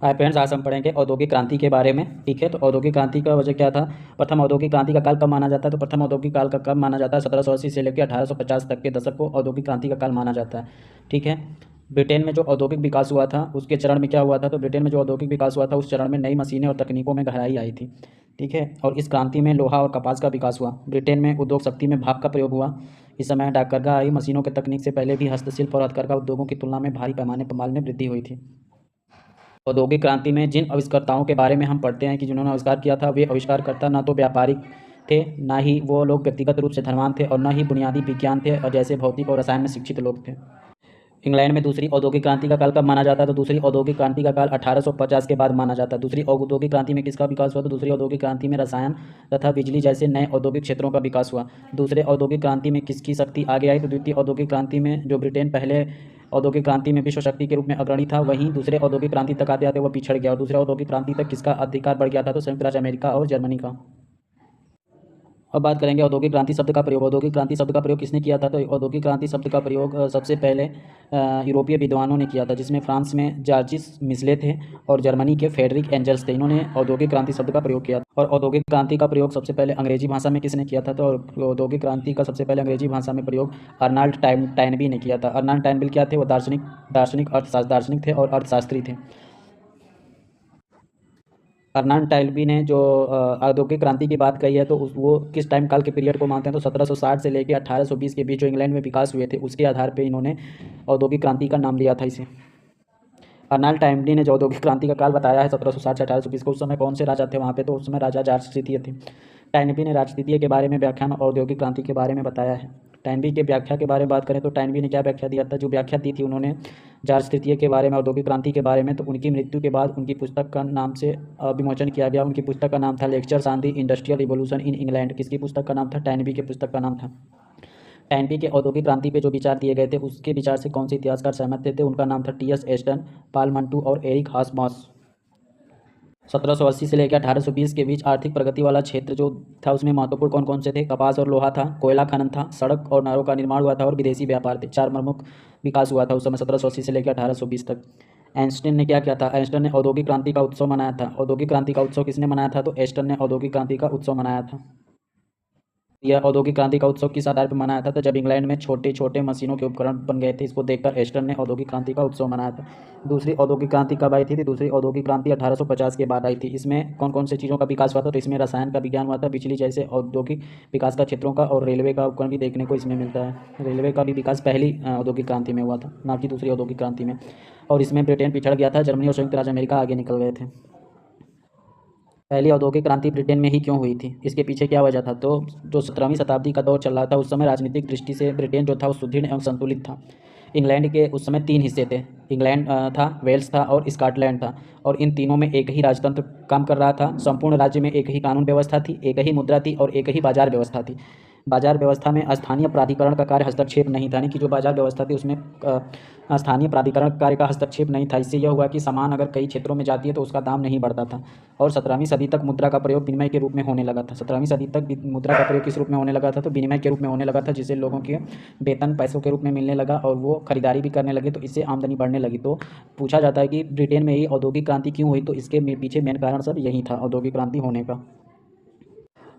Hi friends, आज हम पढ़ेंगे औद्योगिक क्रांति के बारे में। ठीक है, तो औद्योगिक क्रांति का वजह क्या था। प्रथम औद्योगिक क्रांति का काल कब माना जाता है? तो प्रथम औद्योगिक काल का कब माना जाता है? 1780 से लेकर 1850 तक के दशक को औद्योगिक क्रांति का काल माना जाता है। ठीक है, ब्रिटेन में जो औद्योगिक विकास हुआ था उसके चरण में क्या हुआ था? तो ब्रिटेन में जो औद्योगिक विकास हुआ था उस चरण में नई मशीनें और तकनीकों में गहराई आई थी। ठीक है, और इस क्रांति में लोहा और कपास का विकास हुआ। ब्रिटेन में उद्योग शक्ति में भाप का प्रयोग हुआ। इस समय डाकघरगा आई मशीनों के तकनीक से पहले भी हस्तशिल्प और हथकरघा उद्योगों की तुलना में भारी पैमाने पर माल में वृद्धि हुई थी। औद्योगिक क्रांति में जिन आविष्कर्ताओं के बारे में हम पढ़ते हैं कि जिन्होंने आविष्कार किया था, वे आविष्कारकर्ता न तो व्यापारिक थे, ना ही वो लोग व्यक्तिगत रूप से धनवान थे, और न ही बुनियादी विज्ञान थे और जैसे भौतिक और रसायन में शिक्षित लोग थे। इंग्लैंड में दूसरी औद्योगिक क्रांति का काल कब माना जाता है? तो दूसरी औद्योगिक क्रांति का काल 1850 के बाद माना जाता है। दूसरी औद्योगिक क्रांति में किसका विकास हुआ? तो दूसरी औद्योगिक क्रांति में रसायन तथा बिजली जैसे नए औद्योगिक क्षेत्रों का विकास हुआ। दूसरे औद्योगिक क्रांति में किसकी शक्ति आगे आई? तो द्वितीय औद्योगिक क्रांति में जो ब्रिटेन पहले औद्योगिक क्रांति में विश्व शक्ति के रूप में अग्रणी था, वहीं दूसरे औद्योगिक क्रांति तक आते आते वह पिछड़ गया और दूसरे औद्योगिक क्रांति तक किसका अधिकार बढ़ गया था? तो संयुक्त राज्य अमेरिका और जर्मनी का। अब बात करेंगे औद्योगिक क्रांति शब्द का प्रयोग। औद्योगिक क्रांति शब्द का प्रयोग किसने किया था? तो औद्योगिक क्रांति शब्द का प्रयोग सबसे पहले यूरोपीय विद्वानों ने किया था, जिसमें फ्रांस में जॉर्जिस मिशले थे और जर्मनी के फ्रेडरिक एंजल्स थे। इन्होंने औद्योगिक क्रांति शब्द का प्रयोग किया था। और औद्योगिक क्रांति का प्रयोग सबसे पहले अंग्रेजी भाषा में किसने किया था? तो औद्योगिक क्रांति का सबसे पहले अंग्रेजी भाषा में प्रयोग अर्नाल्ड टाइनबी ने किया था। अर्नाल्ड टाइनबी क्या थे? वो दार्शनिक थे और अर्थशास्त्री थे। अर्नाल्ड टाइनबी ने जो औद्योगिक क्रांति की बात कही है, तो वो किस टाइम काल के पीरियड को मानते हैं? तो 1760 से लेकर 1820 के बीच जो इंग्लैंड में विकास हुए थे, उसके आधार पे इन्होंने औद्योगिक क्रांति का नाम दिया था इसे। अर्नाल्ड टाइनबी ने जो औद्योगिक क्रांति का काल बताया है 1760 से 1820 को, उस समय कौन से राजा थे वहाँ पे? तो उस समय राजा जॉर्ज तृतीय थे। टाइनबी ने राज तृतीय के बारे में व्याख्यान और औद्योगिक क्रांति के बारे में बताया है। टाइनबी के व्याख्या के बारे में बात करें तो टाइनबी ने क्या व्याख्या दिया था? जो व्याख्या दी थी उन्होंने जॉर्ज तृतीय के बारे में, औद्योगिक क्रांति के बारे में, तो उनकी मृत्यु के बाद उनकी पुस्तक का नाम से विमोचन किया गया। उनकी पुस्तक का नाम था lectures on the industrial revolution in England. किसकी पुस्तक का नाम था? टाइनबी की पुस्तक का नाम था। टाइनबी के औद्योगिक क्रांति पे जो विचार दिए गए थे, उसके विचार से कौन से इतिहासकार सहमत थे? उनका नाम था टी.एस. एस्टन, पाल मंटू और एरिक हासमॉस। 1780 से लेकर 1820 के बीच आर्थिक प्रगति वाला क्षेत्र जो था, उसमें महत्वपूर्ण कौन कौन से थे? कपास और लोहा था, कोयला खनन था, सड़क और नहरों का निर्माण हुआ था और विदेशी व्यापार थे। चार प्रमुख विकास हुआ था उस समय 1780 से लेकर 1820 तक। एंस्टन ने क्या किया था? एस्टन ने औद्योगिक क्रांति का उत्सव मनाया था। औद्योगिक क्रांति का उत्सव किसने मनाया था? तो एस्टन ने औद्योगिक क्रांति का उत्सव मनाया था। यह औद्योगिक क्रांति का उत्सव किस आधार पर मनाया था? तो जब इंग्लैंड में छोटे छोटे मशीनों के उपकरण बन गए थे, इसको देखकर एस्टन ने औद्योगिक क्रांति का उत्सव मनाया था। दूसरी औद्योगिक क्रांति कब आई थी? दूसरी औद्योगिक क्रांति 1850 के बाद आई थी। इसमें कौन कौन सी चीज़ों का विकास हुआ था? तो इसमें रसायन का विज्ञान हुआ था, बिजली जैसे औद्योगिक विकास का क्षेत्रों का, और रेलवे का उपकरण भी देखने को इसमें मिलता है। रेलवे का भी विकास पहली औद्योगिक क्रांति में हुआ था, ना कि दूसरी औद्योगिक क्रांति में। और इसमें ब्रिटेन पिछड़ गया था, जर्मनी और संयुक्त राज्य अमेरिका आगे निकल गए थे। पहली औद्योगिक क्रांति ब्रिटेन में ही क्यों हुई थी? इसके पीछे क्या वजह था? तो जो 17वीं शताब्दी का दौर चल रहा था, उस समय राजनीतिक दृष्टि से ब्रिटेन जो था वो सुदृढ़ एवं संतुलित था। इंग्लैंड के उस समय तीन हिस्से थे। इंग्लैंड था, वेल्स था और स्कॉटलैंड था, और इन तीनों में एक ही राजतंत्र काम कर रहा था। संपूर्ण राज्य में एक ही कानून व्यवस्था थी, एक ही मुद्रा थी और एक ही बाजार व्यवस्था थी। बाजार व्यवस्था में स्थानीय प्राधिकरण का कार्य हस्तक्षेप नहीं था, यानी कि जो बाजार व्यवस्था थी उसमें स्थानीय प्राधिकरण कार्य का हस्तक्षेप नहीं था। इससे यह हुआ कि सामान अगर कई क्षेत्रों में जाती है तो उसका दाम नहीं बढ़ता था। और 17वीं सदी तक मुद्रा का प्रयोग विनिमय के रूप में होने लगा था। 17वीं सदी तक मुद्रा का प्रयोग किस रूप में होने लगा था? तो विनिमय के रूप में होने लगा था, जिससे लोगों के वेतन पैसों के रूप में मिलने लगा और वो खरीदारी भी करने लगे, तो इससे आमदनी बढ़ने लगी। तो पूछा जाता है कि ब्रिटेन में ही औद्योगिक क्रांति क्यों हुई? तो इसके पीछे मेन कारण सब यही था, औद्योगिक क्रांति होने का।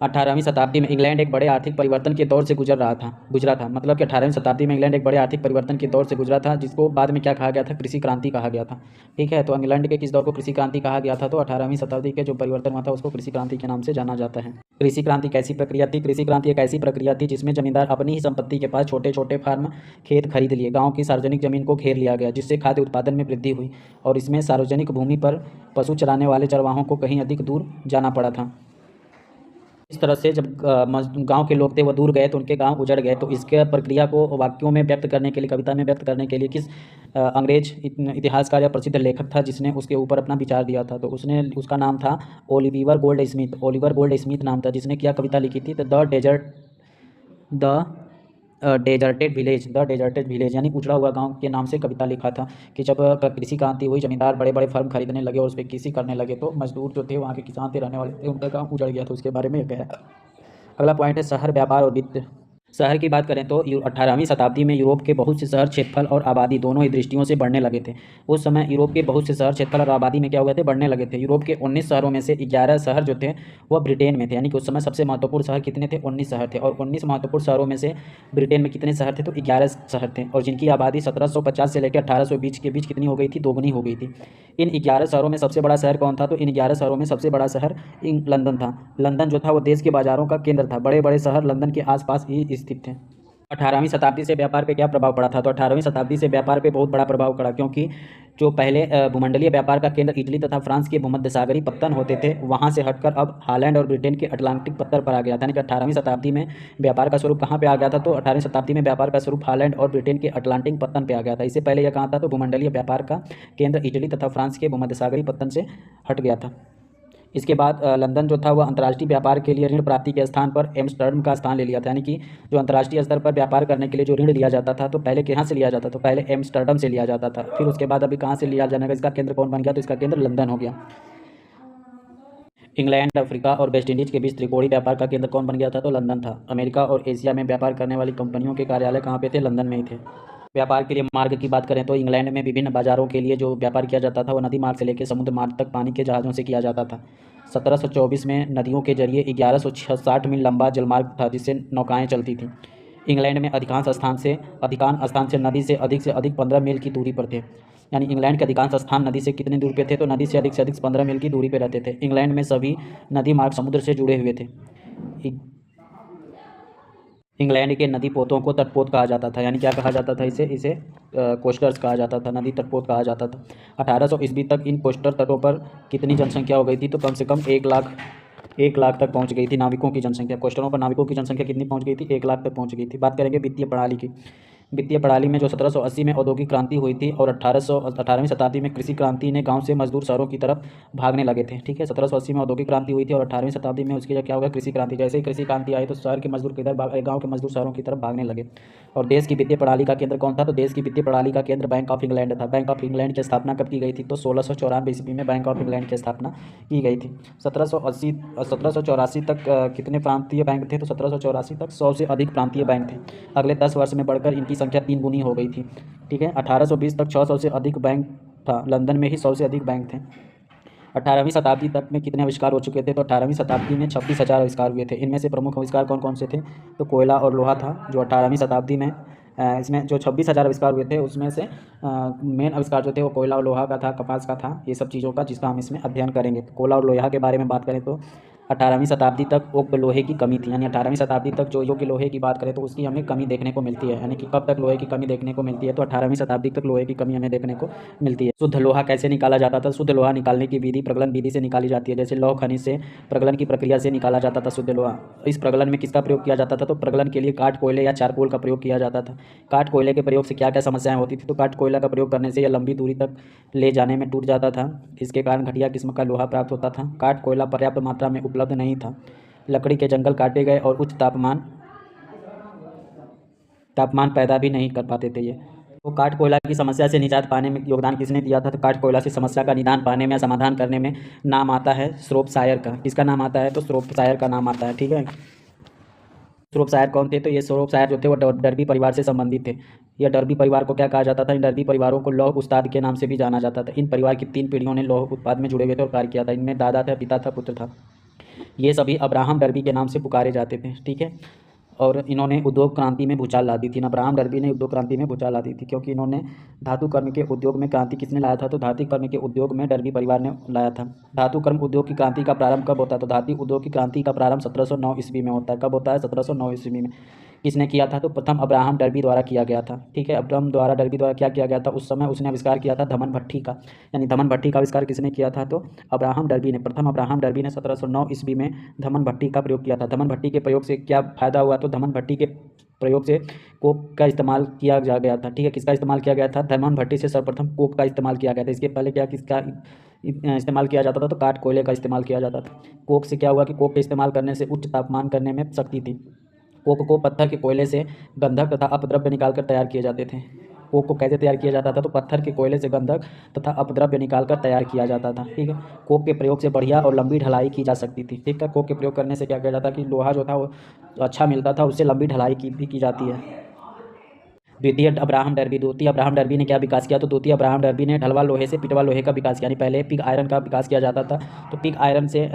18वीं शताब्दी में इंग्लैंड एक बड़े आर्थिक परिवर्तन के दौर से गुजरा था। मतलब कि 18वीं शताब्दी में इंग्लैंड एक बड़े आर्थिक परिवर्तन के दौर से गुजरा था, जिसको बाद में क्या कहा गया था? कृषि क्रांति कहा गया था। ठीक है, तो इंग्लैंड के किस दौर को कृषि क्रांति कहा गया था? तो 18वीं शताब्दी के जो परिवर्तन हुआ था उसको कृषि क्रांति के नाम से जाना जाता है। कृषि क्रांति कैसी प्रक्रिया थी? कृषि क्रांति एक ऐसी प्रक्रिया थी जिसमें जमींदार अपनी ही संपत्ति के पास छोटे छोटे फार्म खेत खरीद लिए। गाँव की सार्वजनिक जमीन को घेर लिया गया, जिससे खाद्य उत्पादन में वृद्धि हुई, और इसमें सार्वजनिक भूमि पर पशु चराने वाले चरवाहों को कहीं अधिक दूर जाना पड़ा था। इस तरह से जब गांव के लोग थे वो दूर गए तो उनके गांव उजड़ गए। तो इसके प्रक्रिया को वाक्यों में व्यक्त करने के लिए, कविता में व्यक्त करने के लिए किस अंग्रेज इतिहासकार या प्रसिद्ध लेखक था जिसने उसके ऊपर अपना विचार दिया था? तो उसका नाम था Oliver gold Smith. Oliver gold Smith नाम था, जिसने क्या कविता लिखी थी? द डेजर्टेड विलेज यानी उजड़ा हुआ गांव के नाम से कविता लिखा था कि जब कृषि क्रांति हुई, जमींदार बड़े बड़े फर्म खरीदने लगे और उस पर कृषि करने लगे, तो मजदूर जो थे, वहाँ के किसान थे, रहने वाले थे, उनका गाँव उजड़ गया, तो उसके बारे में गया। अगला पॉइंट है शहर, व्यापार और वित्त। शहर की बात करें तो 18वीं शताब्दी में यूरोप के बहुत से शहर क्षेत्रफल और आबादी दोनों ही दृष्टियों से बढ़ने लगे थे। उस समय यूरोप के बहुत से शहर क्षेत्रफल और आबादी में क्या हुए थे, बढ़ने लगे थे। यूरोप के 19 शहरों में से 11 शहर जो थे वह ब्रिटेन में थे, यानी कि उस समय सबसे महत्वपूर्ण शहर कितने थे, 19 शहर थे। और 19 महत्वपूर्ण शहरों में से ब्रिटेन में कितने शहर थे, तो 11 शहर थे, और जिनकी आबादी 1750 से लेकर 1820 के बीच कितनी हो गई थी, दोगुनी हो गई थी। इन 11 शहरों में सबसे बड़ा शहर कौन था, तो इन 11 शहरों में सबसे बड़ा शहर लंदन था। लंदन जो था वो देश के बाजारों का केंद्र था। बड़े बड़े शहर लंदन के आसपास ही स्थित थे। 18वीं शताब्दी से व्यापार पे क्या प्रभाव पड़ा था, तो 18वीं शताब्दी से व्यापार पे बहुत बड़ा प्रभाव पड़ा, क्योंकि जो पहले भूमंडलीय व्यापार का केंद्र इटली तथा फ्रांस के भूमध्यसागरीय पत्तन होते थे, वहाँ से हटकर अब हॉलैंड और ब्रिटेन के अटलांटिक पत्तर पर आ गया था। यानी कि 18वीं शताब्दी में व्यापार का स्वरूप कहाँ पे आ गया था, तो 18वीं शताब्दी में व्यापार का स्वरूप हॉलैंड और ब्रिटेन के अटलांटिक पत्तन पे आ गया था। इससे पहले यह कहाँ था, तो भूमंडलीय व्यापार का केंद्र इटली तथा फ्रांस के भूमध्यसागरीय पत्तन से हट गया था। इसके बाद लंदन जो था वह अंतर्राष्ट्रीय व्यापार के लिए ऋण प्राप्ति के स्थान पर एम्स्टर्डम का स्थान ले लिया था। यानी कि जो अंतर्राष्ट्रीय स्तर पर व्यापार करने के लिए जो ऋण लिया जाता था, तो पहले कहाँ से लिया जाता था, तो पहले एम्स्टर्डम से लिया जाता था। फिर उसके बाद अभी कहाँ से लिया जाने का, इसका केंद्र कौन बन गया, तो इसका केंद्र लंदन हो गया। इंग्लैंड, अफ्रीका और वेस्ट इंडीज के बीच त्रिकोणीय व्यापार का केंद्र कौन बन गया था, तो लंदन था। अमेरिका और एशिया में व्यापार करने वाली कंपनियों के कार्यालय कहाँ पे थे, लंदन में ही थे। व्यापार के लिए मार्ग की बात करें तो इंग्लैंड में विभिन्न बाजारों के लिए जो व्यापार किया जाता था वह नदी मार्ग से लेकर समुद्र मार्ग तक पानी के जहाज़ों से किया जाता था। 1724 में नदियों के जरिए 1160 मील लंबा जलमार्ग था जिससे नौकाएं चलती थीं। इंग्लैंड में अधिकांश स्थान से अधिक 15 मील की दूरी पर थे। यानी इंग्लैंड के अधिकांश स्थान नदी से कितनी दूरी पे थे, तो नदी से अधिक 15 मील की दूरी पर रहते थे। इंग्लैंड में सभी नदी मार्ग समुद्र से जुड़े हुए थे। इंग्लैंड के नदी पोतों को तटपोत कहा जाता था। यानी क्या कहा जाता था, इसे कोस्टर्स कहा जाता था, नदी तटपोत कहा जाता था। 1800 ईस्वी तक इन कोस्टर तटों पर कितनी जनसंख्या हो गई थी, तो कम से कम 1 लाख तक पहुंच गई थी नाविकों की जनसंख्या। कोस्टरों पर नाविकों की जनसंख्या कितनी पहुंच गई थी, 1 लाख तक पहुंच गई थी। बात करेंगे वित्तीय प्रणाली की। वित्तीय प्रणाली में जो 1780 में औद्योगिक क्रांति हुई थी और 18वीं शताब्दी में कृषि क्रांति ने गांव से मजदूर शहरों की तरफ भागने लगे थे। ठीक है, 1780 में औद्योगिक क्रांति हुई थी और 18वीं शताब्दी में उसकी क्या होगा, कृषि क्रांति। जैसे ही कृषि क्रांति आई तो शहर के मजदूर किधर गाँव के मजदूर शहरों की तरफ भागने लगे। और देश की वित्तीय प्रणाली का केंद्र कौन था, तो देश की वित्तीय प्रणाली का केंद्र बैंक ऑफ इंग्लैंड था। बैंक ऑफ इंग्लैंड की स्थापना कब की गई थी, तो 1694 ईस्वी में बैंक ऑफ इंग्लैंड की स्थापना की गई थी। 1784 तक कितने प्रांतीय बैंक थे, तो 1784 तक 100 से अधिक प्रांतीय बैंक थे। अगले 10 वर्ष में बढ़कर इनकी संख्या 3 गुनी हो गई थी। ठीक है, 1820 तक 600 से अधिक बैंक था। लंदन में ही 100 से अधिक बैंक थे। 18वीं शताब्दी तक में कितने आविष्कार हो चुके थे, तो 18वीं शताब्दी में 26,000 आविष्कार हुए थे। इनमें से प्रमुख आविष्कार कौन कौन से थे, तो कोयला और लोहा था जो 18वीं शताब्दी में इसमें जो 26,000 आविष्कार हुए थे उसमें से मेन आविष्कार जो थे वो कोयला और लोहा का था, कपास का था, ये सब चीज़ों का, जिसका हम इसमें अध्ययन करेंगे। कोयला और लोहा के बारे में बात करें तो 18वीं शताब्दी तक योग्य लोहे की कमी थी। यानी 18वीं शताब्दी तक जो योग्य लोहे की बात करें तो उसकी हमें कमी देखने को मिलती है। यानी कि कब तक लोहे की कमी देखने को मिलती है, तो 18वीं शताब्दी तक लोहे की कमी हमें देखने को मिलती है। शुद्ध लोहा कैसे निकाला जाता था, शुद्ध लोहा निकालने की विधि प्रगलन विधि से निकाली जाती है। जैसे लौह खनिज से प्रगलन की प्रक्रिया से निकाला जाता था शुद्ध लोहा। इस प्रगलन में किसका प्रयोग किया जाता था, तो प्रगलन के लिए काठ, कोयले या चारकोल का प्रयोग किया जाता था। काठ कोयले के प्रयोग से क्या क्या समस्याएं होती थी, तो काठ कोयला का प्रयोग करने से यह लंबी दूरी तक ले जाने में टूट जाता था। इसके कारण घटिया किस्म का लोहा प्राप्त होता था। काठ कोयला पर्याप्त मात्रा में उपलब्ध नहीं था। लकड़ी के जंगल काटे गए और उच्च तापमान पैदा भी नहीं कर पाते थे ये। तो काठ कोयला की समस्या से निजात पाने में योगदान किसने दिया था, तो काठ कोयला से समस्या का निदान पाने में या समाधान करने में नाम आता है श्रोपशायर का। किसका नाम आता है, तो श्रोपशायर का नाम आता है। ठीक है, श्रोपशायर कौन थे, तो ये श्रोपशायर जो थे वो डर्बी परिवार से संबंधित थे। यह डर्बी परिवार को क्या कहा जाता था, इन डर्बी परिवारों को लौह उस्ताद के नाम से भी जाना जाता था। इन परिवार की 3 पीढ़ियों ने लौह उत्पाद में जुड़े हुए थे और कार्य किया था। इनमें दादा था, पिता था, पुत्र था। ये सभी अब्राहम डर्बी के नाम से पुकारे जाते थे। ठीक है, और इन्होंने उद्योग क्रांति में भूचाल ला दी थी। अब्राहम डर्बी ने उद्योग क्रांति में भूचाल ला दी थी, क्योंकि इन्होंने धातु कर्म के उद्योग में क्रांति किसने लाया था, तो धातु कर्म के उद्योग में डर्बी परिवार ने लाया था। धातु कर्म उद्योग की क्रांति का प्रारंभ कब होता है, तो धातु उद्योग की क्रांति का प्रारंभ 1709 ईस्वी में होता है। कब होता है, 1709 ईस्वी में। किसने किया था, तो प्रथम अब्राहम डर्बी द्वारा किया गया था। ठीक है, अब्राहम डर्बी द्वारा क्या किया गया था, उस समय उसने आविष्कार किया था धमन भट्ठी का। यानी धमन भट्ठी का आविष्कार किसने किया था, तो अब्राहम डर्बी ने। प्रथम अब्राहम डर्बी ने 1709 ईस्वी में धमन भट्ठी का प्रयोग किया था। धमन भट्ठी के प्रयोग से क्या फायदा हुआ, तो धमन भट्ठी के प्रयोग से कोक का इस्तेमाल किया जा गया था। ठीक है, किसका इस्तेमाल किया गया था, धमन भट्टी से सर्वप्रथम कोक का इस्तेमाल किया गया था। इसके पहले क्या किसका इस्तेमाल किया जाता था, तो काठ कोयले का इस्तेमाल किया जाता था। कोक से क्या हुआ कि कोक के इस्तेमाल करने से उच्च तापमान करने में शक्ति थी। कोक को पत्थर के कोयले से गंधक तथा अपद्रव्य निकालकर तैयार किए जाते थे। कोक को कैसे तैयार किया जाता था, तो पत्थर के कोयले से गंधक तथा अपद्रव्य निकालकर तैयार किया जाता था। ठीक है, कोक के प्रयोग से बढ़िया और लंबी ढलाई की जा सकती थी। ठीक है, कोक के प्रयोग करने से क्या किया जाता कि लोहा जो था वो अच्छा मिलता था, उससे लंबी ढलाई की जाती है। द्वितीय अब्राहम डर्बी ने क्या विकास किया, तो द्वितीय अब्राहम डर्बी ने ढलवा लोहे से पिटवा लोहे का विकास किया। यानी पहले पिग आयरन का विकास किया जाता था, तो पिग आयरन से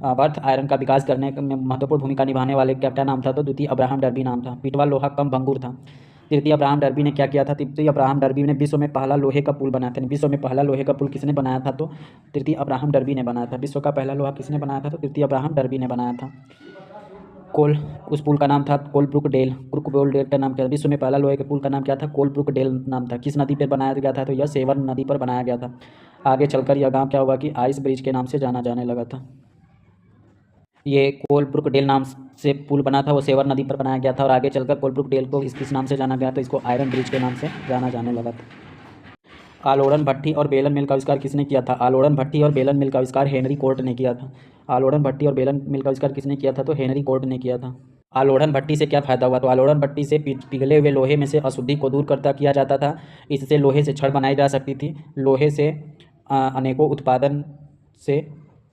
बर्थ आयरन का विकास करने में महत्वपूर्ण भूमिका निभाने वाले का क्या नाम था, तो द्वितीय अब्राहम डर्बी नाम था। पिटवा लोहा कम भंगुर था। तृतीय अब्राहम डर्बी ने क्या किया था, तृतीय अब्राहम डर्बी ने विश्व में पहला लोहे का पुल बनाया था। विश्व में पहला लोहे का पुल किसने बनाया था, तो तृतीय अब्राहम डर्बी ने बनाया था। विश्व का पहला लोहा किसने बनाया था, तो तृतीय अब्राहम डर्बी ने बनाया था। कोल उस पुल का नाम था कोलब्रुक डेल। क्रुकबोल का नाम क्या था, विश्व में पहला लोहे के पुल का नाम क्या था, कोलब्रुक डेल नाम था। किस नदी पर बनाया गया था, तो यह सेवन नदी पर बनाया गया था। आगे चलकर यह गांव क्या हुआ कि आइस ब्रिज के नाम से जाना जाने लगा था। ये कोलब्रुक डेल नाम से पुल बना था, वो सेवर नदी पर बनाया गया था, और आगे चलकर कोलब्रुक डेल को किस नाम से जाना गया, तो इसको आयरन ब्रिज के नाम से जाना जाने लगा था। आलोड़न भट्ठी और बेलन मिल का आविष्कार किसने किया था, आलोड़न भट्ठी और बेलन मिल का आविष्कार हेनरी कोर्ट ने किया था। आलोड़न भट्ठी और बेलन मिल का आविष्कार किसने किया था, तो हेनरी कोर्ट ने किया था। आलोड़न भट्टी से क्या फ़ायदा हुआ, तो आलोड़न भट्टी से पिघले हुए लोहे में से अशुद्धि को दूर करता किया जाता था। इससे लोहे से छड़ बनाई जा सकती थी। लोहे से अनेकों उत्पादन से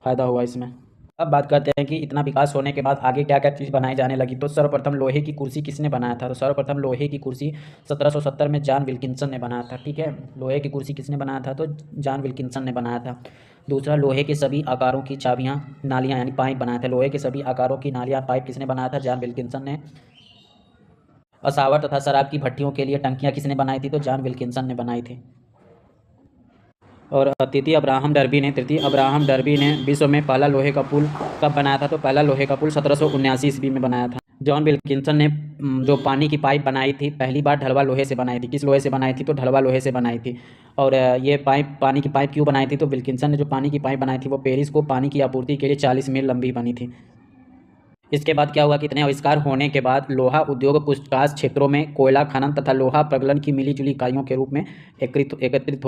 फ़ायदा हुआ इसमें। अब बात करते हैं कि इतना विकास होने के बाद आगे क्या क्या चीज़ बनाई जाने लगी। तो सर्वप्रथम लोहे की कुर्सी किसने बनाया था, तो सर्वप्रथम लोहे की कुर्सी 1770 में जॉन विल्किंसन ने बनाया था। ठीक है, लोहे की कुर्सी किसने बनाया था, तो जॉन विल्किंसन ने बनाया था। दूसरा, लोहे के सभी आकारों की चाबियाँ नालियाँ यानी पाइप बनाए थे। लोहे के सभी आकारों की नालियाँ पाइप किसने बनाया था, जॉन विल्किंसन ने। असावर तथा शराब की भट्टियों के लिए टंकियाँ किसने बनाई थी, तो जॉन विल्किंसन ने बनाई थी। और तृतीय अब्राहम डर्बी ने विश्व में पहला लोहे का पुल कब बनाया था, तो पहला लोहे का पुल 1779 ईस्वी में बनाया था। जॉन विल्किंसन ने जो पानी की पाइप बनाई थी पहली बार ढलवा लोहे से बनाई थी। किस लोहे से बनाई थी, तो ढलवा लोहे से बनाई थी। और ये पाइप पानी की पाइप क्यों बनाई थी, तो विल्किंसन ने जो पानी की पाइप बनाई थी वो पेरिस को पानी की आपूर्ति के लिए 40 मील लंबी बनी थी। इसके बाद क्या हुआ कि इतने आविष्कार होने के बाद लोहा उद्योग कुछ खास क्षेत्रों में कोयला खनन तथा लोहा प्रगलन की मिलीजुली इकाइयों के रूप में केंद्रित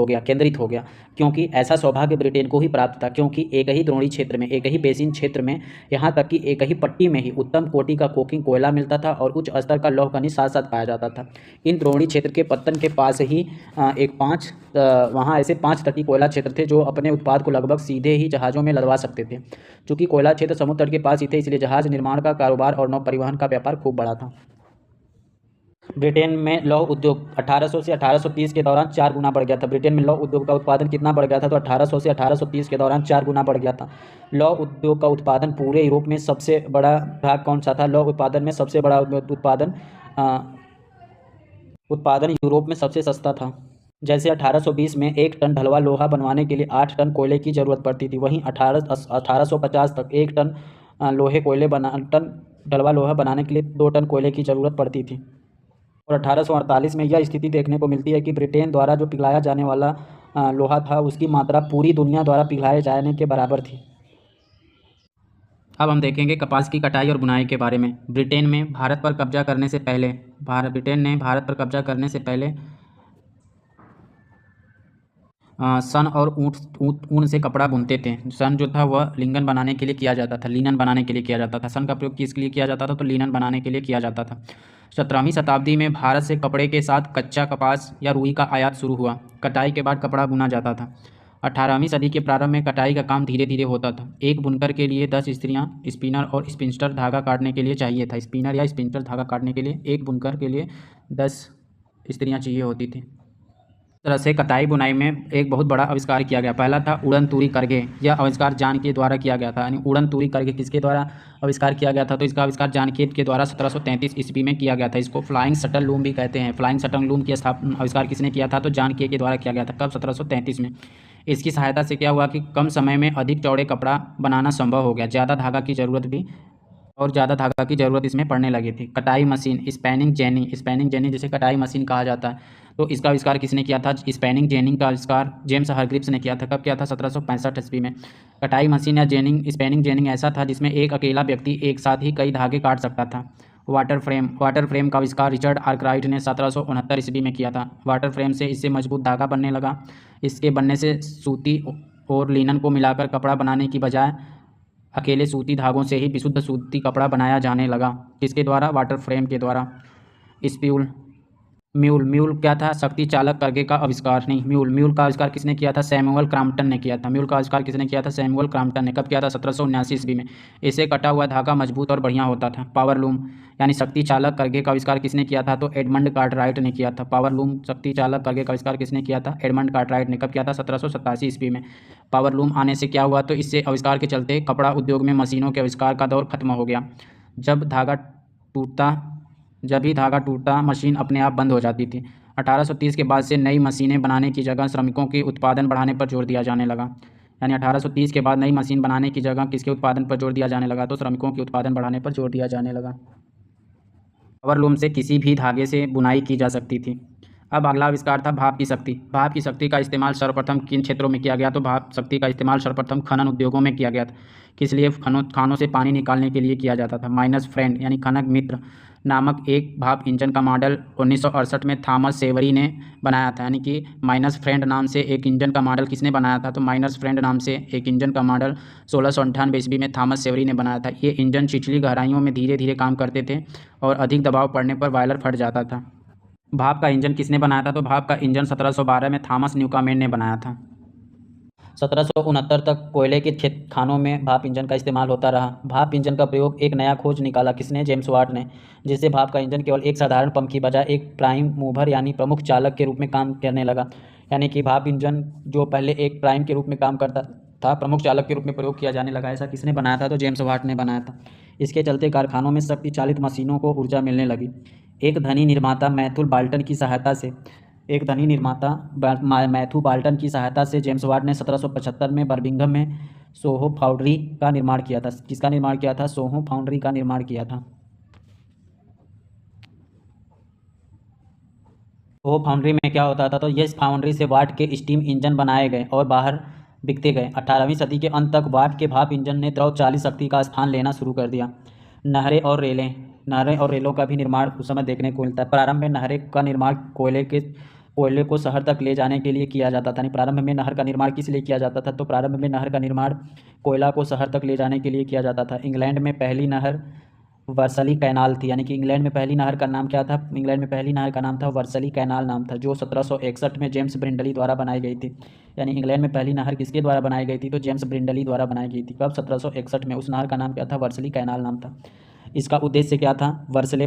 हो गया, क्योंकि ऐसा सौभाग्य ब्रिटेन को ही प्राप्त था, क्योंकि एक ही द्रोणी क्षेत्र में, एक ही बेसिन क्षेत्र में, यहाँ तक कि एक ही पट्टी में ही उत्तम कोटि का कोकिंग कोयला मिलता था और उच्च स्तर का लौह खनिज साथ साथ पाया जाता था। इन द्रोणी क्षेत्र के पत्तन के पास ही वहाँ ऐसे 5 तटीय कोयला क्षेत्र थे जो अपने उत्पाद को लगभग सीधे ही जहाज़ों में लदवा सकते थे। चूँकि कोयला क्षेत्र समुद्र तट के पास ही थे, इसलिए जहाज़ निर्माण का कारोबार और नौ परिवहन का व्यापार खूब बड़ा था। ब्रिटेन में लौह उद्योग 1800 से 1830 के दौरान 4 गुना बढ़ गया था। ब्रिटेन में लौह उद्योग का उत्पादन कितना बढ़ गया था, तो 1800 से 1830 के दौरान 4 गुना बढ़ गया था। लौह उद्योग का उत्पादन पूरे यूरोप में सबसे बड़ा भाग कौन सा था, लौह उत्पादन में सबसे बड़ा उत्पादन यूरोप में सबसे सस्ता था। जैसे 1820 में 1 टन ढलवा लोहा बनवाने के लिए 8 टन कोयले की ज़रूरत पड़ती थी, वहीं 1850 तक 1 टन ढलवा लोहा बनाने के लिए 2 टन कोयले की ज़रूरत पड़ती थी। और 1848 में यह स्थिति देखने को मिलती है कि ब्रिटेन द्वारा जो पिघलाया जाने वाला लोहा था उसकी मात्रा पूरी दुनिया द्वारा पिघलाए जाने के बराबर थी। अब हम देखेंगे कपास की कटाई और बुनाई के बारे में। ब्रिटेन ने भारत पर कब्जा करने से पहले सन और ऊन से कपड़ा बुनते थे। सन जो था वह लिनन बनाने के लिए किया जाता था। सन का प्रयोग किस लिए किया जाता था, तो लिनन बनाने के लिए किया जाता था। 17वीं शताब्दी में भारत से कपड़े के साथ कच्चा कपास या रुई का आयात शुरू हुआ। कटाई के बाद कपड़ा बुना जाता था। 18वीं सदी के प्रारंभ में कटाई का काम धीरे धीरे होता था। एक बुनकर के लिए 10 स्त्रियां स्पिनर और स्पिंस्टर धागा काटने के लिए चाहिए था। स्पिनर या स्पिंस्टर धागा काटने के लिए एक बुनकर के लिए 10 स्त्रियां चाहिए होती थी। तरह से कटाई बुनाई में एक बहुत बड़ा आविष्कार किया गया। पहला था उड़न तूरी करघे। यह आविष्कार जान के द्वारा किया गया था। यानी उड़न तूरी करघे किसके द्वारा आविष्कार किया गया था, तो इसका आविष्कार जानकीट के द्वारा 1733 ईस्वी में किया गया था। इसको फ्लाइंग शटल लूम भी कहते हैं। फ्लाइंग शटल लूम की आविष्कार किसने किया था, तो जानकीट के द्वारा किया गया था। कब, 1733 में। इसकी सहायता से क्या हुआ कि कम समय में अधिक चौड़े कपड़ा बनाना संभव हो गया। ज़्यादा धागा की ज़रूरत इसमें पड़ने लगी थी। कटाई मशीन, स्पैनिंग जेनी जिसे कटाई मशीन कहा जाता है, तो इसका आविष्कार किसने किया था, स्पैनिंग जेनिंग का आविष्कार जेम्स हरग्रीव्स ने किया था। कब किया था, 1765 ईस्वी में। कटाई मशीन या स्पैनिंग जेनिंग ऐसा था जिसमें एक अकेला व्यक्ति एक साथ ही कई धागे काट सकता था। वाटर फ्रेम का आविष्कार रिचर्ड आर्कराइट ने 1769 ईस्वी में किया था। वाटर फ्रेम से इससे मजबूत धागा बनने लगा। इसके बनने से सूती और लिनन को मिलाकर कपड़ा बनाने की बजाय अकेले सूती धागों से ही विशुद्ध सूती कपड़ा बनाया जाने लगा। किसके द्वारा, वाटर फ्रेम के द्वारा। म्यूल म्यूल क्या था? शक्ति चालक करघे का आविष्कार। नहीं, म्यूल म्यूल का आविष्कार किसने किया था? सैमुअल क्रॉम्पटन ने किया था। म्यूल का आविष्कार किसने किया था? सैमुअल क्रॉम्पटन ने। कब किया था? 1779 ईस्वी में। इसे कटा हुआ धागा मजबूत और बढ़िया होता था। पावर लूम यानी शक्ति चालक करघे का आविष्कार किसने किया था? तो एडमंड कार्टराइट ने किया था। पावर लूम शक्ति चालक करघे का आविष्कार किसने किया था? एडमंड कार्टराइट ने। कब किया था? 1787 ईस्वी में। पावर लूम आने से क्या हुआ? तो इससे आविष्कार के चलते कपड़ा उद्योग में मशीनों के आविष्कार का दौर खत्म हो गया। जब धागा टूटता जब ही धागा टूटता मशीन अपने आप बंद हो जाती थी। 1830 के बाद से नई मशीनें बनाने की जगह श्रमिकों के उत्पादन बढ़ाने पर जोर दिया जाने लगा। यानी 1830 के बाद नई मशीन बनाने की जगह किसके उत्पादन पर जोर दिया जाने लगा? तो श्रमिकों के उत्पादन बढ़ाने पर जोर दिया जाने लगा। पावरलूम से किसी भी धागे से बुनाई की जा सकती थी। अब अगला आविष्कार था भाप की शक्ति। भाप की शक्ति का इस्तेमाल सर्वप्रथम किन क्षेत्रों में किया गया? तो भाप शक्ति का इस्तेमाल सर्वप्रथम खनन उद्योगों में किया गया था। किस लिए? खानों से पानी निकालने के लिए किया जाता था। माइनस फ्रेंड यानी खनक मित्र नामक एक भाप इंजन का मॉडल 1968 में थॉमस सेवरी ने बनाया था। यानी कि माइनस फ्रेंड नाम से एक इंजन का मॉडल किसने बनाया था? तो माइनस फ्रेंड नाम से एक इंजन का मॉडल 1698 ईस्वी में थॉमस सेवरी ने बनाया था। ये इंजन छिछली गहराइयों में धीरे धीरे काम करते थे और अधिक दबाव पड़ने पर बॉयलर फट जाता था। भाप का इंजन किसने बनाया था? तो भाप का इंजन 1712 में थॉमस न्यूकामेन ने बनाया था। 1769 तक कोयले के खानों में भाप इंजन का इस्तेमाल होता रहा। भाप इंजन का प्रयोग एक नया खोज निकाला किसने? जेम्स वाट ने, जिससे भाप का इंजन केवल एक साधारण पंप की बजाय एक प्राइम मूवर यानी प्रमुख चालक के रूप में काम करने लगा। यानी कि भाप इंजन जो पहले एक प्राइम के रूप में काम करता था, प्रमुख चालक के रूप में प्रयोग किया जाने लगा। ऐसा किसने बनाया था? तो जेम्स वाट ने बनाया था। इसके चलते कारखानों में शक्ति चालित मशीनों को ऊर्जा मिलने लगी। एक धनी निर्माता मैथ्यू बाल्टन की सहायता से जेम्स वाट ने 1775 में बर्मिंघम में सोहो फाउंड्री का निर्माण किया था। किसका निर्माण किया था? सोहो फाउंड्री का निर्माण किया था। सोहो फाउंड्री में क्या होता था? तो इस फाउंड्री से वाट के स्टीम इंजन बनाए गए और बाहर बिकते गए। 18वीं सदी के अंत तक वाट के भाप इंजन ने द्रव चालित शक्ति का स्थान लेना शुरू कर दिया। नहरें और रेलों का भी निर्माण उस समय देखने को मिलता है। प्रारंभ में नहरें का निर्माण कोयले को शहर तक ले जाने के लिए किया जाता था। प्रारंभ में नहर का निर्माण किस लिए किया जाता था? तो प्रारंभ में नहर का निर्माण कोयला को शहर तक ले जाने के लिए किया जाता था। इंग्लैंड में पहली नहर वर्सली कैनाल थी। यानी कि इंग्लैंड में पहली नहर का नाम क्या था? इंग्लैंड में पहली नहर का नाम था वर्सली कैनाल नाम था, जो 1761 में जेम्स ब्रिंडली द्वारा बनाई गई थी। यानी इंग्लैंड में पहली नहर किसके द्वारा बनाई गई थी? तो जेम्स ब्रिंडली द्वारा बनाई गई थी। कब? 1761 में। उस नहर का नाम क्या था? वर्सली कैनाल नाम था। इसका उद्देश्य क्या था? वर्सले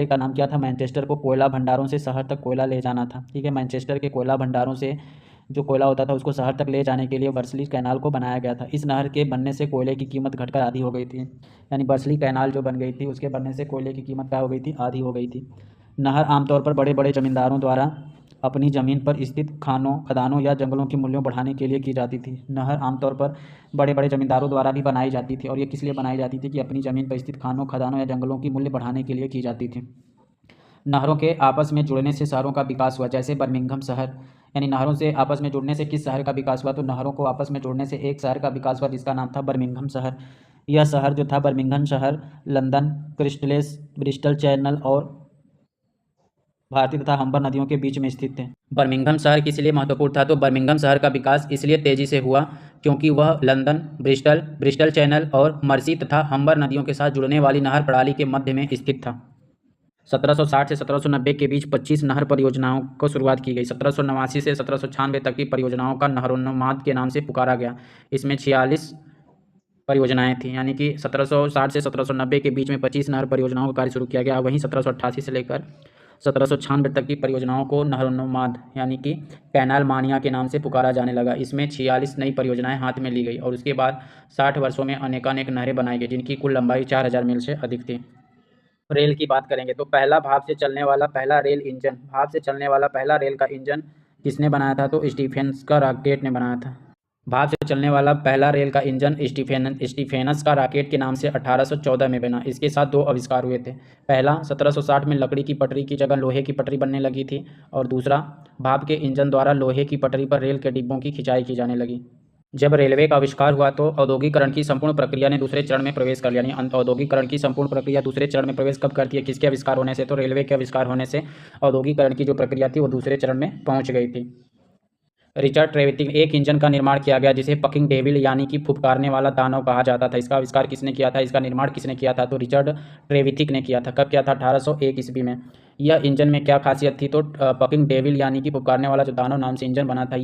का नाम क्या था? मैनचेस्टर को कोयला भंडारों से शहर तक कोयला ले जाना था। ठीक है, मैनचेस्टर के कोयला भंडारों से जो कोयला होता था उसको शहर तक ले जाने के लिए वर्सली कैनाल को बनाया गया था। इस नहर के बनने से कोयले की कीमत घटकर आधी हो गई थी। यानी वर्सली कैनाल जो बन गई थी उसके बनने से कोयले की कीमत क्या हो गई थी? आधी हो गई थी। नहर आमतौर पर बड़े बड़े जमींदारों द्वारा अपनी ज़मीन पर स्थित खदानों या जंगलों के मूल्यों बढ़ाने के लिए की जाती थी। नहर आमतौर पर बड़े बड़े जमींदारों द्वारा भी बनाई जाती थी और ये किस लिए बनाई जाती थी? कि अपनी ज़मीन पर स्थित खदानों या जंगलों की मूल्य बढ़ाने के लिए की जाती थी। नहरों के आपस में जुड़ने से शहरों का विकास हुआ, जैसे बर्मिंघम शहर। यानी नहरों से आपस में जुड़ने से किस शहर का विकास हुआ? तो नहरों को आपस में जोड़ने से एक शहर का विकास हुआ जिसका नाम था बर्मिंघम शहर। यह शहर जो था बर्मिंघम शहर लंदन, ब्रिस्टल चैनल और भारतीय तथा हम्बर नदियों के बीच में स्थित थे। बर्मिंघम शहर किस लिए महत्वपूर्ण था? तो बर्मिंघम शहर का विकास इसलिए तेजी से हुआ क्योंकि वह लंदन, ब्रिस्टल चैनल और मर्सी तथा हम्बर नदियों के साथ जुड़ने वाली नहर प्रणाली के मध्य में स्थित था। 1760 से 1790 के बीच 25 नहर परियोजनाओं को शुरुआत की गई। 1789 से 1796 तक की परियोजनाओं का नहरोन्माद के नाम से पुकारा गया। इसमें 46 परियोजनाएं थीं। यानी कि 1760 से 1790 के बीच में 25 नहर परियोजनाओं का कार्य शुरू किया गया। वहीं 1788 से लेकर 1796 तक की परियोजनाओं को नहरोन्माद यानी कि कैनाल मानिया के नाम से पुकारा जाने लगा। इसमें 46 नई परियोजनाएं हाथ में ली गई और उसके बाद 60 वर्षों में अनेकानेक नहरें बनाई गई जिनकी कुल लंबाई 4000 मील से अधिक थी। रेल की बात करेंगे तो भाप से चलने वाला पहला रेल का इंजन किसने बनाया था? तो स्टीफेनस का रॉकेट ने बनाया था। भाप से चलने वाला पहला रेल का इंजन स्टीफेनस का रॉकेट के नाम से 1814 में बना। इसके साथ दो आविष्कार हुए थे। पहला, 1760 में लकड़ी की पटरी की जगह लोहे की पटरी बनने लगी थी और दूसरा, भाप के इंजन द्वारा लोहे की पटरी पर रेल के डिब्बों की खिंचाई की जाने लगी। जब रेलवे का आविष्कार हुआ तो औद्योगिकरण की संपूर्ण प्रक्रिया ने दूसरे चरण में प्रवेश कर लिया। यानी औद्योगिकरण की संपूर्ण प्रक्रिया दूसरे चरण में प्रवेश कब करती है? किसके आविष्कार होने से? तो रेलवे के आविष्कार होने से औद्योगिकरण की जो प्रक्रिया थी वो दूसरे चरण में पहुंच गई थी। रिचर्ड ट्रेविथिक एक इंजन का निर्माण किया गया जिसे पकिंग डेविल यानी कि फुफकारने वाला दानव कहा जाता था। इसका आविष्कार किसने किया था? इसका निर्माण किसने किया था? तो रिचर्ड ट्रेविथिक ने किया था। कब किया था? 1801 ईस्वी में। यह इंजन में क्या खासियत थी? तो पकिंग डेविल यानी कि पुकारने वाला जो दानव नाम से इंजन बना था।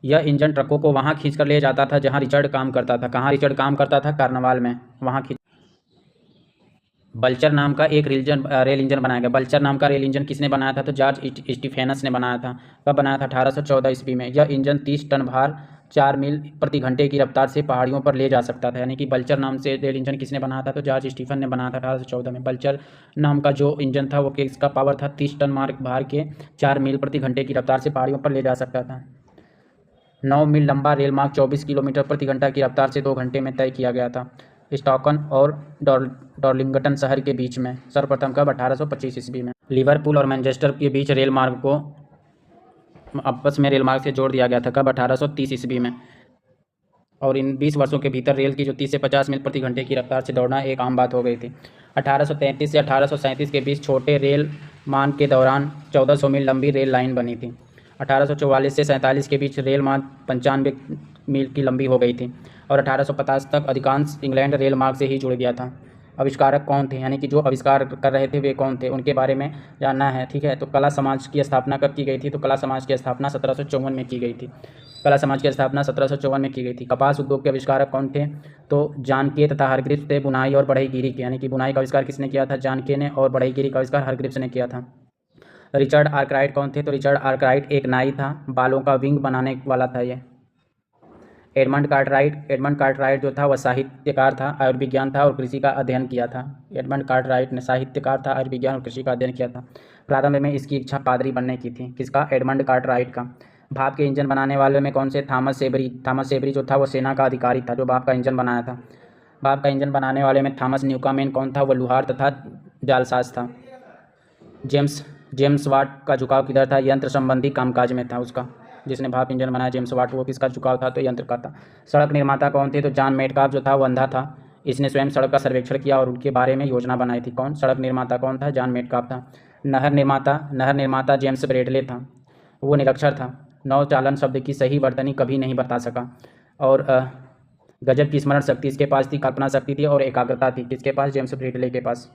यह इंजन ट्रकों को वहाँ खींच कर ले जाता था जहाँ रिचर्ड काम करता था। कहाँ रिचर्ड काम करता था? कार्नावाल में। वहाँ खींच बल्चर नाम का एक रेल इंजन बनाया गया। बल्चर नाम का रेल इंजन किसने बनाया था? तो जॉर्ज स्टीफेनस ने बनाया था। कब बनाया था? 1814 ईस्वी में। यह इंजन 30 टन भार 4 मील प्रति घंटे की रफ्तार से पहाड़ियों पर ले जा सकता था। यानी कि बल्चर नाम से रेल इंजन किसने बनाया था? तो जॉर्ज स्टीफन ने बनाया था 1814 में। बल्चर नाम का जो इंजन था वो इसका पावर था 30 टन भार के 4 मील प्रति घंटे की रफ्तार से पहाड़ियों पर ले जा सकता था। 9 मील लंबा रेल मार्ग 24 किलोमीटर प्रति घंटा की रफ्तार से 2 घंटे में तय किया गया था। स्टॉकन और डॉर्लिंगटन शहर के बीच में सर्वप्रथम कब? 1825 ईस्वी में। लिवरपूल और मैनचेस्टर के बीच रेल मार्ग को आपस में रेल मार्ग से जोड़ दिया गया था। कब? 1830 ईस्वी में। और इन 20 वर्षों के भीतर रेल की जो 30 से 50 मील प्रति घंटे की रफ्तार से दौड़ना एक आम बात हो गई थी। 1833 से 1837 के बीच छोटे रेल मार्ग के दौरान 1400 मील लंबी रेल लाइन बनी थी। 1844 से 47 के बीच रेल मार्ग 95 मील की लंबी हो गई थी और 1850 तक अधिकांश इंग्लैंड रेल मार्ग से ही जुड़ गया था। आविष्कारक कौन थे? यानी कि जो आविष्कार कर रहे थे वे कौन थे, उनके बारे में जानना है। ठीक है, तो कला समाज की स्थापना कब की गई थी? तो कला समाज की स्थापना 1754 में की गई थी। कला समाज की स्थापना 1754 में की गई थी। कपास उद्योग के आविष्कारक कौन थे? तो जानके तथा हरग्रीव्स थे। बुनाई और बढ़ईगिरी के, यानी कि बुनाई का आविष्कार किसने किया था? जानके ने। और बढ़ईगिरी का आविष्कार हरग्रीव्स ने किया था। रिचर्ड आर्कराइट कौन थे? तो रिचर्ड आर्कराइट एक नाई था, बालों का विंग बनाने वाला था ये। एडमंड कार्टराइट जो था वह साहित्यकार था, आयुर्विज्ञान था और कृषि का अध्ययन किया था। एडमंड कार्टराइट ने साहित्यकार था, आयुर्विज्ञान और कृषि का अध्ययन किया था। प्रारंभ में इसकी इच्छा पादरी बनने की थी। किसका? एडमंड कार्टराइट का। भाप के इंजन बनाने वाले में कौन से? थॉमस सेबरी जो था वो सेना का अधिकारी था जो भाप का इंजन बनाया था। भाप का इंजन बनाने वाले में थॉमस न्यूकामेन कौन था? वह लुहार तथा जालसाज था। जेम्स वाट का झुकाव किधर था? यंत्र संबंधी कामकाज में था उसका। जिसने भाप इंजन बनाया जेम्स वाट, वो किसका झुकाव था? तो यंत्र का था। सड़क निर्माता कौन थे? तो जॉन मेटकाफ जो था वो अंधा था। इसने स्वयं सड़क का सर्वेक्षण किया और उनके बारे में योजना बनाई थी। कौन? सड़क निर्माता कौन था? जॉन मेटकाफ था। नहर निर्माता जेम्स ब्रेडले था, वो निरक्षर था। नौ चालन शब्द की सही वर्तनी कभी नहीं बता सका। और गजब की स्मरण शक्ति इसके पास थी, कल्पना शक्ति थी और एकाग्रता थी। किसके पास? जेम्स ब्रेडले के पास।